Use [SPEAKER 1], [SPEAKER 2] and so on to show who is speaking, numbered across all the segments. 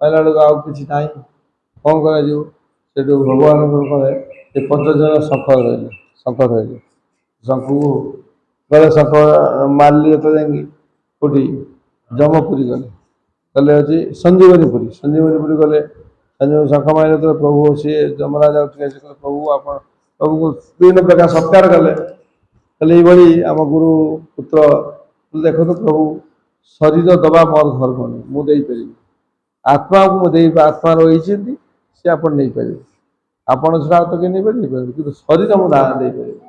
[SPEAKER 1] ପାଇଲା ବେଳକୁ ଆଉ କିଛି ନାହିଁ, କ'ଣ କରାଯିବ? ସେଠୁ ଭଗବାନଙ୍କ କଲେ ସେ 50 ଜଣ ଶଙ୍ଖ ରହିଲେ ଶଙ୍ଖକୁ ଗଲେ, ଶଙ୍ଖ ମାରିଲି ଯେତେ ଯାଇକି କୋଉଠି ଯମପୁରୀ ଗଲେ, ଗଲେ ହେଉଛି ସଞ୍ଜୀବନୀ ପୁରୀ ଗଲେ। ଶଙ୍ଖ ମାରିଲେ ତ ପ୍ରଭୁ ସିଏ ଯମରାଜ ଉଠିଲେ, ସେ କହିଲେ ପ୍ରଭୁ ଆପଣ ପ୍ରଭୁଙ୍କୁ ବିଭିନ୍ନ ପ୍ରକାର ସତ୍କାର କଲେ। ହେଲେ ଏଇଭଳି ଆମ ଗୁରୁ ପୁତ୍ର ଦେଖନ୍ତୁ ପ୍ରଭୁ ଶରୀର ଦବା ମୋର ଧର୍ମ ନୁହେଁ, ମୁଁ ଦେଇପାରିବି। ଆତ୍ମାକୁ ମୁଁ ଆତ୍ମା ରହିଛନ୍ତି, ସେ ଆପଣ ନେଇପାରିବେ। ଆପଣ ସେଟା ଆଉ ତ କେହି ନେଇପାରିବେ, କିନ୍ତୁ ଶରୀର ମୁଁ ଦାନ ଦେଇପାରିବି।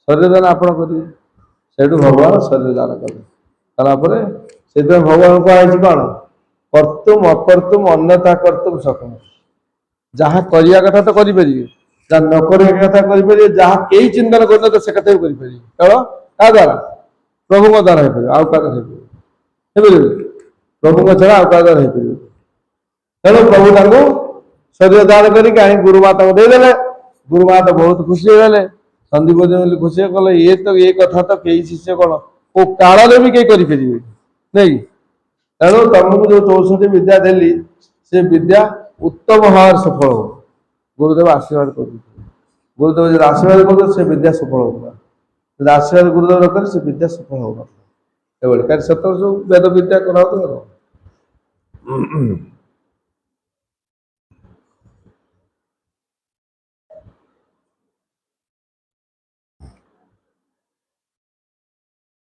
[SPEAKER 1] ଶରୀର ଦାନ ଆପଣ କରିବେ, ସେଇଠୁ ଭଗବାନ ଶରୀର ଦାନ କଲେ। କଲା ପରେ ସେଥିପାଇଁ ଭଗବାନ କୁହାଯାଇଛି କ'ଣ? କର୍ତ୍ତୁମ ଅକର୍ତ୍ତୁମ ଅନ୍ୟଥା କର୍ତ୍ତୁମ ସକ୍ଷମ। ଯାହା କରିବା କଥା ତ କରିପାରିବେ, ଯାହା ନ କରିବା କଥା କରିପାରିବେ, ଯାହା କେହି ଚିନ୍ତନ କରିନଥିବେ ସେ କଥା ବି କରିପାରିବେ। କେବଳ କାହା ଦ୍ୱାରା? ପ୍ରଭୁଙ୍କ ଦ୍ୱାରା ହେଇପାରିବ, ଆଉ କାହା ଦ୍ୱାରା ହେଇପାରିବ? ପ୍ରଭୁଙ୍କ ଛଡ଼ା ଆଉ କାହା ଦ୍ୱାରା ହେଇପାରିବ? ତେଣୁ ପ୍ରଭୁ ତାଙ୍କୁ ଶରୀର ଦାନ କରିକି ଆଣି ଗୁରୁମାତାଙ୍କୁ ଦେଇଦେଲେ। ଗୁରୁମାତା ବହୁତ ଖୁସି ହେଇଗଲେ, ସନ୍ଦୀପ ବୋଲି ଖୁସି କଲେ। ଏ କଥା ତ କେହି ଶିଷ୍ୟ କ'ଣ କୋଉ କାଳରେ ବି କେହି କରିପାରିବେ ନାଇଁ। ତେଣୁ ତମକୁ ଯୋଉ 64 ବିଦ୍ୟା ଦେଲି, ସେ ବିଦ୍ୟା ଉତ୍ତମ ଭାବରେ ସଫଳ ହବ। ଗୁରୁଦେବ ଆଶୀର୍ବାଦ କରୁଥିଲେ, ଗୁରୁଦେବ ଯଦି ଆଶୀର୍ବାଦ କରୁଥିଲେ ସେ ବିଦ୍ୟା ସଫଳ ହଉଥିଲା। ଯଦି ଆଶୀର୍ବାଦ ଗୁରୁଦେବ ରଖିଲେ ସେ ବିଦ୍ୟା ସଫଳ ହଉନଥିଲା। ଏଭଳି କାରଣ ସେତେବେଳେ ସବୁ ବେଦ ବିଦ୍ୟା କରାହଉଥିଲା।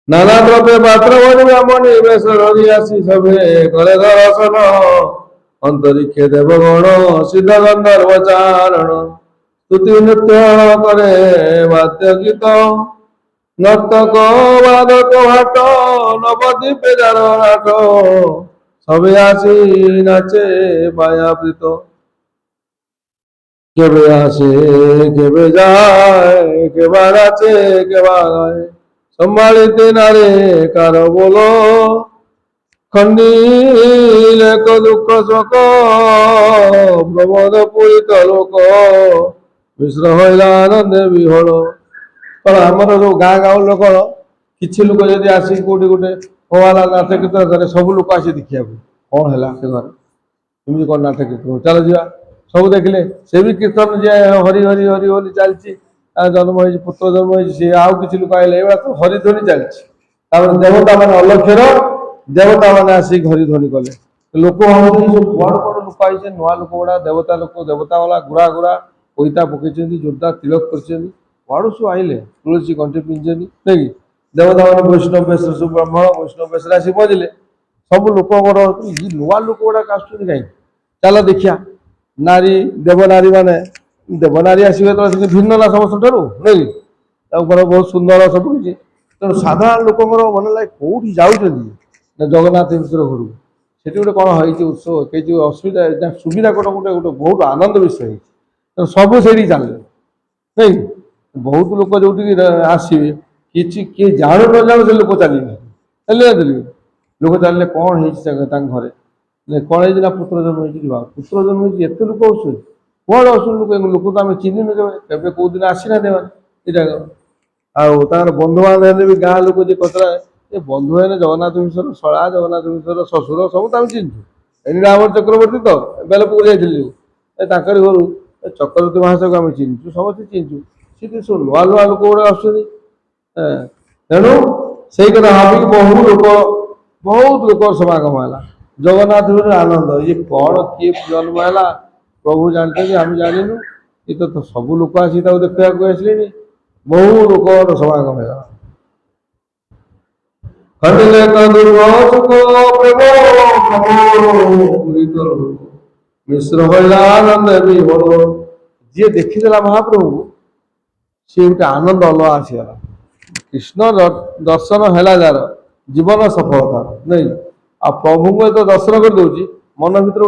[SPEAKER 1] ନାନା ଦ୍ରବ୍ୟ ପାତ୍ର ଭରି ବ୍ରାହ୍ମଣୀ ବେଶ ଧରି ଆସି ସଭେ କରେ ଦର୍ଶନ। ଅନ୍ତରିକ୍ଷେ ଦେବଗଣ ସିଦ୍ଧ ଗନ୍ଧର୍ବ ଚାରଣ। ସ୍ତୁତି ନୃତ୍ୟ করে বাদ্য গীত। নর্তক বাদক ভাট নবদ্বীপে যার নাট। সবে আসি নাচে মায়াবৃত। কেবে আসে কেবে যায়, কেবার আছে কেবার গায়। সম্মানিতে নারে কারো বলো, খণ্ডিলে দুঃখ শোক। প্রমোদ পূরিত লোক, মিশ্র হইলা আনন্দে বিহଳ। କ'ଣ ଆମର ଯୋଉ ଗାଁ ଗାଉଁଲି ଲୋକ, କିଛି ଲୋକ ଯଦି ଆସିକି କୋଉଠି ଗୋଟେ ହବାଲା ନାଟ କୀର୍ତ୍ତନ କରେ, ସବୁ ଲୋକ ଆସି ଦେଖିବାକୁ କ'ଣ ହେଲା ସେ ଘରେ, ଏମିତି କ'ଣ ନାଟ କୀର୍ତ୍ତନ, ଚାଲ ଯିବା। ସବୁ ଦେଖିଲେ, ସେ ବି କୀର୍ତ୍ତନ ଯେ ହରି ହରି ହରି ହରି ଚାଲିଛି। ଜନ୍ମ ହେଇଛି, ପୁତ୍ର ଜନ୍ମ ହେଇଛି, ସିଏ ଆଉ କିଛି ଲୋକ ଆଇଲେ, ଏଇଭଳିଆ ତ ହରିଧ୍ୱନି ଚାଲିଛି। ତାପରେ ଦେବତା ମାନେ ଅଲକ୍ଷ୍ୟର ଦେବତା ମାନେ ଆସିକି ହରିଧ୍ୱନି କଲେ। ଲୋକ ଭାବୁଛନ୍ତି ସବୁ ବଡ଼ ବଡ଼ ଲୋକ ଆଇଛନ୍ତି, ନୂଆ ଲୋକ ଗୁଡ଼ା, ଦେବତା ଲୋକ, ଦେବତା ବାଲା ଗୁରା ଗୁରା ପଇତା ପକେଇଛନ୍ତି, ଜୋରଦାର ତିଳକ କରିଛନ୍ତି। କୁଆଡୁ ସବୁ ଆଇଲେ, ତୁଳସୀ ଗଣ୍ଠି ପିନ୍ଧିଛନ୍ତି ନାଇଁ କି। ଦେବତା ମାନେ ବୈଷ୍ଣବ ବେଶରେ, ସବୁ ବ୍ରାହ୍ମଣ ବୈଷ୍ଣବ ବେଶରେ ଆସି ପହଞ୍ଚିଲେ। ସବୁ ଲୋକଙ୍କର ନୂଆ ଲୋକ ଗୁଡାକ ଆସୁଛନ୍ତି କାହିଁକି, ଚାଲ ଦେଖିଆ। ନାରୀ ଦେବନାରୀ ମାନେ, ଦେବନାରୀ ଆସିବେ ତ ଭିନ୍ନ ନା ସମସ୍ତଠାରୁ ନାଇଁ, ତାଙ୍କର ବହୁତ ସୁନ୍ଦର ସବୁ କିଛି। ତେଣୁ ସାଧାରଣ ଲୋକଙ୍କର ମନେ ଲାଗେ କୋଉଠି ଯାଉଛନ୍ତି ନା ଜଗନ୍ନାଥ ମିଶ୍ର ଘରକୁ। ସେଠି ଗୋଟେ କ'ଣ ହେଇଛି ଉତ୍ସବ, କିଛି ଅସୁବିଧା ସୁବିଧା ଗୋଟେ ଗୋଟେ ଗୋଟେ ବହୁତ ଆନନ୍ଦ ବିଷୟ ହେଇଛି। ତେଣୁ ସବୁ ସେଇଠି ଚାଲିଲେ ନାଇଁ। ବହୁତ ଲୋକ ଯୋଉଠିକି ଆସିବେ, କିଛି କିଏ ଜାଣୁ ନ ଜାଣୁ ସେ ଲୋକ ଚାଲିବେ, ଚାଲିଲେ ଲୋକ ଚାଲିଲେ। କ'ଣ ହେଇଛି ତାଙ୍କ ଘରେ, କ'ଣ ହେଇଛି ନା ପୁତ୍ର ଜନ୍ମ ହେଇଛି। ଯିବା, ପୁତ୍ର ଜନ୍ମ ହେଇଛି, ଏତେ ଲୋକ ଆସୁଛନ୍ତି, କୁଆଡେ ଆସୁଛନ୍ତି ଲୋକ? ଲୋକ ତ ଆମେ ଚିହ୍ନିନୁ, କେବେ କୋଉ ଦିନ ଆସିନାହାନ୍ତି ଏମାନେ। ଏଇଟା ଆଉ ତାଙ୍କର ବନ୍ଧୁବାନ୍ଧବ ହେଲେ ବି ଗାଁ ଲୋକ ଯେ କଥା, ଏ ବନ୍ଧୁ ହେଲେ ଜଗନ୍ନାଥ ମିଶ୍ର ଶଳା, ଜଗନ୍ନାଥ ମିଶ୍ର ଶ୍ୱଶୁର, ସବୁ ତ ଆମେ ଚିହ୍ନିଛୁ। ଏଠି ଆମର ଚକ୍ରବର୍ତ୍ତୀ ତ ବେଲପୁର ଯାଇଥିଲି, ତାଙ୍କରି ଘରୁ ଚକ୍ରବର୍ତ୍ତୀ ମହାଶୟକୁ ଆମେ ଚିହ୍ନିଛୁ, ସମସ୍ତେ ଚିହ୍ନିଛୁ। ସେଠି ସବୁ ନୂଆ ନୂଆ ଲୋକ ଗୁଡା ଆସୁଛନ୍ତି। ତେଣୁ ସେଇ କଥା ଭାବିକି ବହୁତ ଲୋକ ସମାଗମ ହେଲା। ଜଗନ୍ନାଥ ଆନନ୍ଦ, ଇଏ କ'ଣ କିଏ ଜନ୍ମ ହେଲା ପ୍ରଭୁ ଜାଣିଛନ୍ତି, ଆମେ ଜାଣିନୁ। ଏ ତ ସବୁ ଲୋକ ଆସି ତାକୁ ଦେଖିବାକୁ ଆସିଲେଣି। ବହୁ ଲୋକର ସମାଗମ ହେଲା। ଖଣ୍ଡିଲେ ମିଶ୍ର ହଇଲା ଆନନ୍ଦ ବିହଳ। ଯିଏ ଦେଖିଦେଲା ମହାପ୍ରଭୁ, ସିଏ ଗୋଟେ ଆନନ୍ଦ ଅଲଗା ଆସିଗଲା। କୃଷ୍ଣ ଦର୍ଶନ ହେଲା ଯାର, ଜୀବନ ସଫଳତା ନାଇଁ। ଆଉ ପ୍ରଭୁଙ୍କୁ ତ ଦର୍ଶନ କରିଦଉଛି, ମନ ଭିତରେ ଗୋଟେ